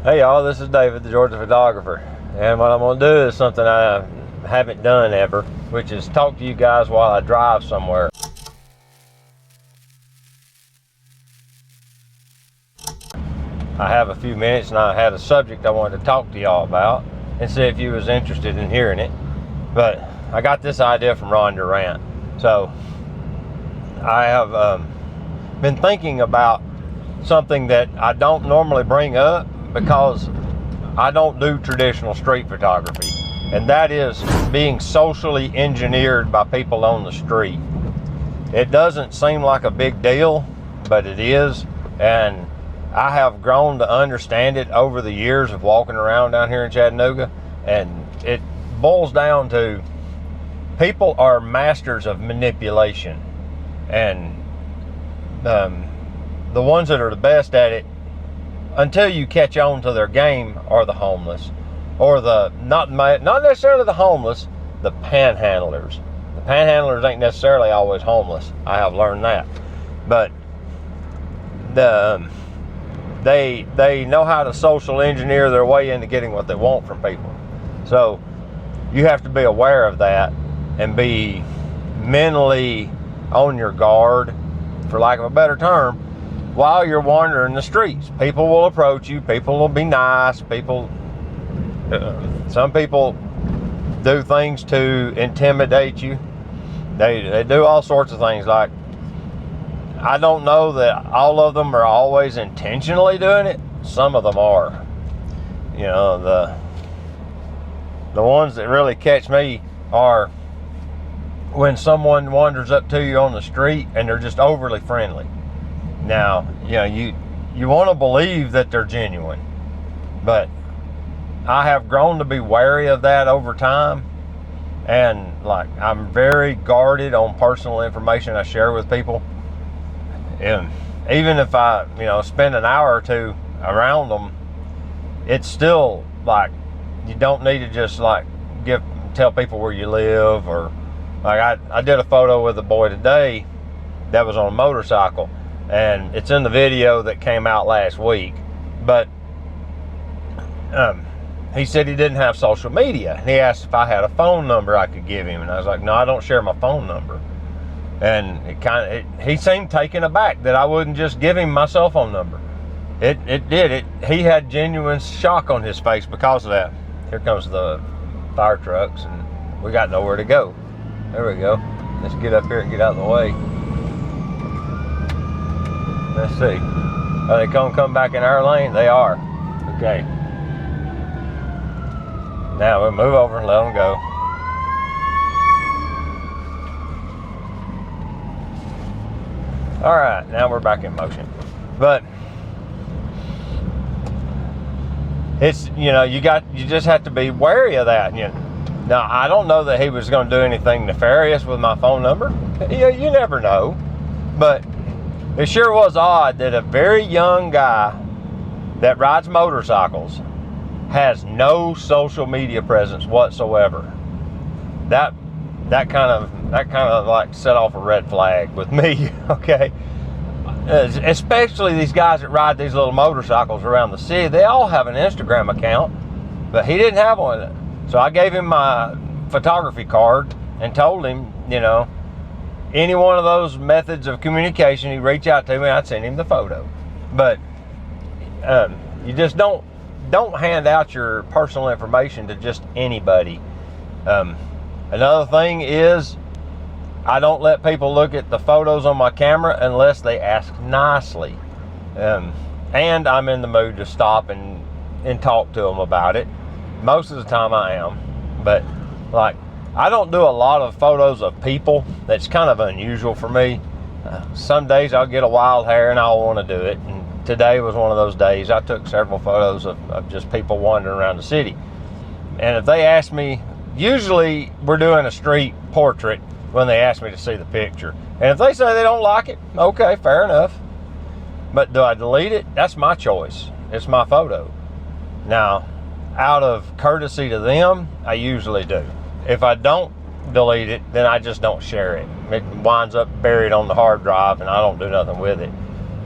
Hey y'all, this is David, the Georgia photographer, and what I'm going to do is something I haven't done ever, which is talk to you guys while I drive somewhere. I have a few minutes and I had a subject I wanted to talk to y'all about and see if you was interested in hearing it. But I got this idea from Ron Durant. So I have been thinking about something that I don't normally bring up because I don't do traditional street photography, and that is being socially engineered by people on the street. It doesn't seem like a big deal, but it is, and I have grown to understand it over the years of walking around down here in Chattanooga, and it boils down to people are masters of manipulation, and the ones that are the best at it, until you catch on to their game, are the homeless, or the not necessarily the homeless, the panhandlers. The panhandlers ain't necessarily always homeless. I have learned that, but they know how to social engineer their way into getting what they want from people. So you have to be aware of that and be mentally on your guard, for lack of a better term, while you're wandering the streets. People will approach you, people will be nice, some people do things to intimidate you. They do all sorts of things. Like, I don't know that all of them are always intentionally doing it. Some of them are. You know, the ones that really catch me are when someone wanders up to you on the street and they're just overly friendly. Now, you know, you want to believe that they're genuine, but I have grown to be wary of that over time, and like, I'm very guarded on personal information I share with people. And even if I, spend an hour or two around them, it's still like, you don't need to just like tell people where you live, or like I did a photo with a boy today that was on a motorcycle, and it's in the video that came out last week. But he said he didn't have social media, and he asked if I had a phone number I could give him, and I was like, no, I don't share my phone number. And he seemed taken aback that I wouldn't just give him my cell phone number. He had genuine shock on his face because of that. Here comes the fire trucks, and we got nowhere to go. There we go. Let's get up here and get out of the way. Let's see. Are they come back in our lane? They are. Okay. Now we'll move over and let them go. All right, now we're back in motion. But it's, you just have to be wary of that. Now, I don't know that he was going to do anything nefarious with my phone number. You never know. But it sure was odd that a very young guy that rides motorcycles has no social media presence whatsoever. That kind of like set off a red flag with me. Okay, especially these guys that ride these little motorcycles around the city. They all have an Instagram account, but he didn't have one. So I gave him my photography card and told him, any one of those methods of communication, he'd reach out to me, I'd send him the photo. But you just don't hand out your personal information to just anybody. Another thing is, I don't let people look at the photos on my camera unless they ask nicely. And I'm in the mood to stop and talk to them about it. Most of the time I am. But like, I don't do a lot of photos of people. That's kind of unusual for me. Some days I'll get a wild hair and I'll want to do it. And today was one of those days. I took several photos of just people wandering around the city. And if they ask me, usually we're doing a street portrait when they ask me to see the picture. And if they say they don't like it, okay, fair enough. But do I delete it? That's my choice. It's my photo. Now, out of courtesy to them, I usually do. If I don't delete it, then I just don't share it. It winds up buried on the hard drive and I don't do nothing with it.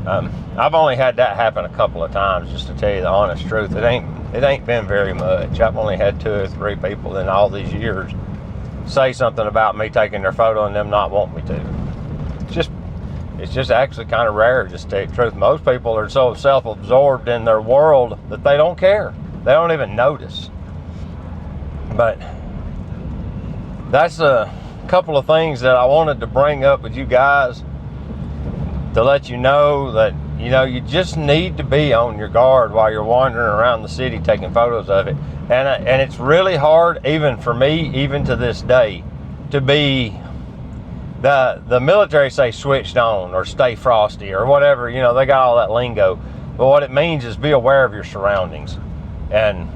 I've only had that happen a couple of times, just to tell you the honest truth. It ain't been very much. I've only had 2 or 3 people in all these years say something about me taking their photo and them not wanting me to. It's just actually kind of rare, just to tell you the truth. Most people are so self-absorbed in their world that they don't care. They don't even notice. But that's a couple of things that I wanted to bring up with you guys to let you know that, you just need to be on your guard while you're wandering around the city taking photos of it. And it's really hard, even for me, even to this day, to be, the military say switched on or stay frosty or whatever, they got all that lingo. But what it means is be aware of your surroundings. And,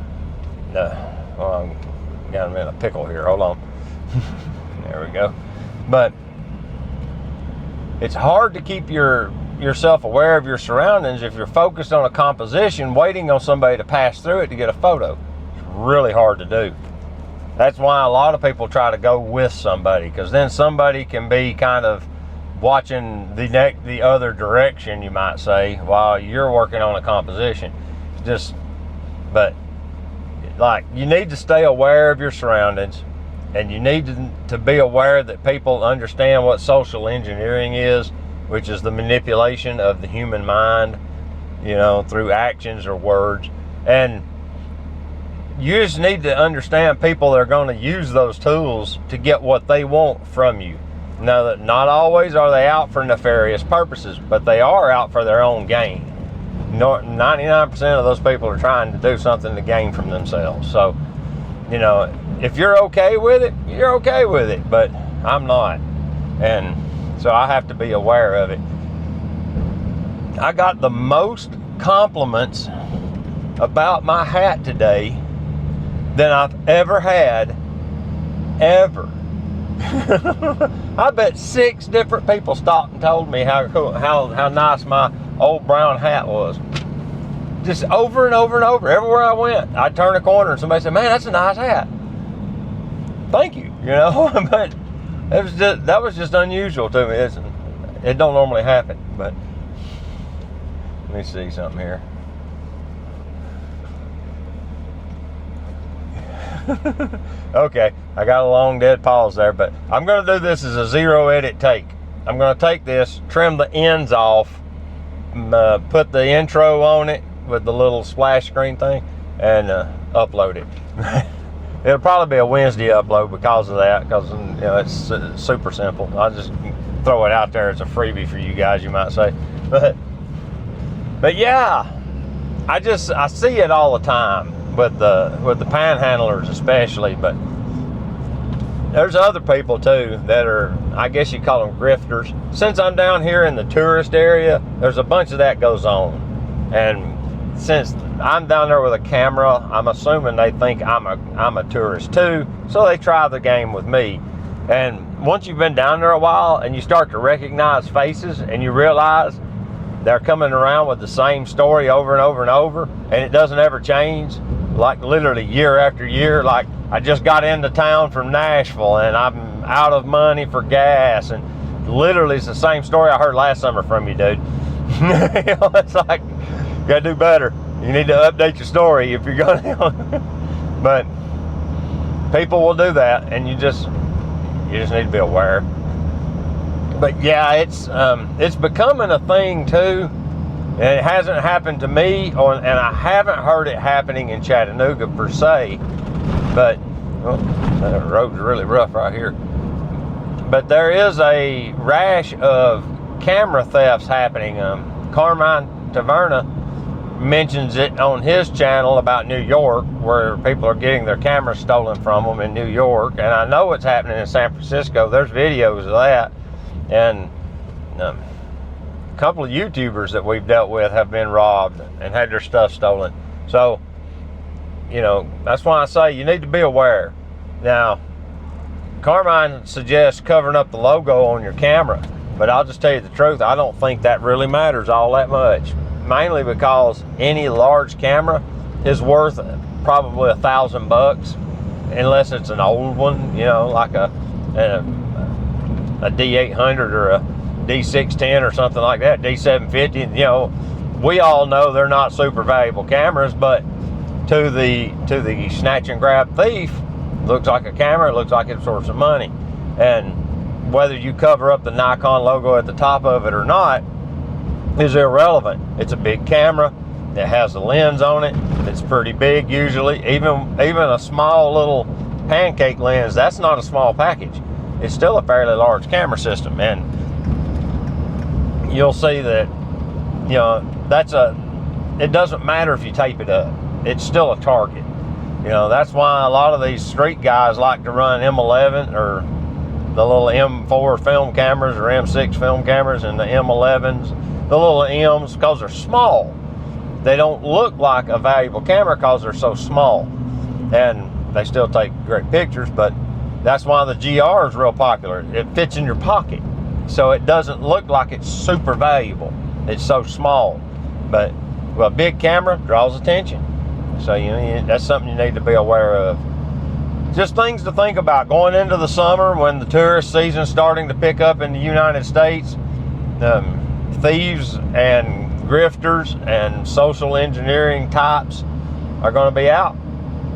I'm in a pickle here, hold on. There we go. But it's hard to keep yourself aware of your surroundings if you're focused on a composition waiting on somebody to pass through it to get a photo. It's really hard to do. That's why a lot of people try to go with somebody, because then somebody can be kind of watching the other direction, you might say, while you're working on a composition. But you need to stay aware of your surroundings. And you need to be aware that people understand what social engineering is, which is the manipulation of the human mind, through actions or words. And you just need to understand people that are going to use those tools to get what they want from you. Now, that not always are they out for nefarious purposes, but they are out for their own gain. 99% of those people are trying to do something to gain from themselves. So, if you're okay with it, you're okay with it, but I'm not. And so I have to be aware of it. I got the most compliments about my hat today than I've ever had, ever. I bet 6 different people stopped and told me how cool, how nice my old brown hat was. Just over and over and over, everywhere I went. I'd turn a corner and somebody said, "Man, that's a nice hat." Thank you, but that was just unusual to me. It don't normally happen. But let me see something here. Okay, I got a long dead pause there, but I'm going to do this as a 0 edit take. I'm going to take this, trim the ends off, put the intro on it with the little splash screen thing, and upload it. It'll probably be a Wednesday upload because of that, because it's super simple. I'll just throw it out there as a freebie for you guys, you might say. But yeah, I see it all the time with the panhandlers especially, but there's other people too that are, I guess you call them grifters. Since I'm down here in the tourist area, there's a bunch of that goes on, and since I'm down there with a camera, I'm assuming they think I'm a tourist too, so they try the game with me. And once you've been down there a while and you start to recognize faces and you realize they're coming around with the same story over and over and over, and it doesn't ever change, like literally year after year. Like, I just got into town from Nashville and I'm out of money for gas, and literally it's the same story I heard last summer from you, dude. It's like, you gotta do better. You need to update your story if you're gonna. But people will do that, and you just need to be aware. But yeah, it's becoming a thing too, and it hasn't happened to me, and I haven't heard it happening in Chattanooga per se. But the road's really rough right here. But there is a rash of camera thefts happening. Carmine Taverna mentions it on his channel about New York, where people are getting their cameras stolen from them in New York, and I know it's happening in San Francisco. There's videos of that, and a couple of YouTubers that we've dealt with have been robbed and had their stuff stolen. So, that's why I say you need to be aware. Now, Carmine suggests covering up the logo on your camera, but I'll just tell you the truth, I don't think that really matters all that much. Mainly because any large camera is worth probably $1,000, unless it's an old one, like a D800 or D610 or something like that, D750. You know, we all know they're not super valuable cameras, but to the snatch and grab thief, looks like a camera, it looks like it's a source of money. And whether you cover up the Nikon logo at the top of it or not is irrelevant. It's a big camera. It has a lens on it. It's pretty big usually. Even a small little pancake lens, that's not a small package. It's still a fairly large camera system, and you'll see that, you know, it doesn't matter if you tape it up. It's still a target. You know, that's why a lot of these street guys like to run M11 or the little M4 film cameras or M6 film cameras and the M11s, the little M's, because they're small. They don't look like a valuable camera because they're so small. And they still take great pictures, but that's why the GR is real popular. It fits in your pocket, so it doesn't look like it's super valuable. It's so small. But well, a big camera draws attention. So, you know, that's something you need to be aware of. Just things to think about going into the summer when the tourist season's starting to pick up in the United States. Thieves and grifters and social engineering types are going to be out.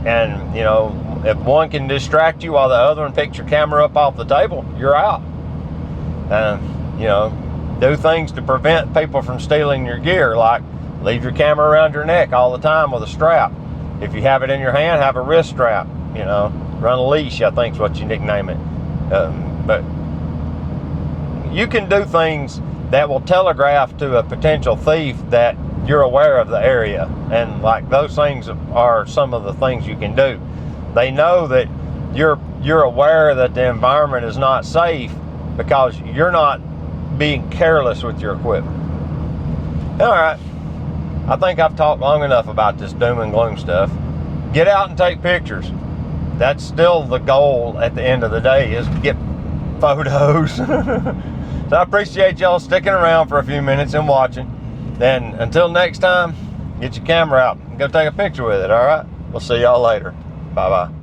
And, you know, if one can distract you while the other one picks your camera up off the table, you're out. You know, do things to prevent people from stealing your gear, like leave your camera around your neck all the time with a strap. If you have it in your hand, have a wrist strap. You know, run a leash, I think is what you nickname it. But you can do things that will telegraph to a potential thief that you're aware of the area, and like those things are some of the things you can do. They know that you're aware that the environment is not safe because you're not being careless with your equipment. All right, I think I've talked long enough about this doom and gloom stuff. Get out and take pictures. That's still the goal at the end of the day, is to get photos. So I appreciate y'all sticking around for a few minutes and watching. Then until next time, get your camera out and go take a picture with it, all right? We'll see y'all later. Bye-bye.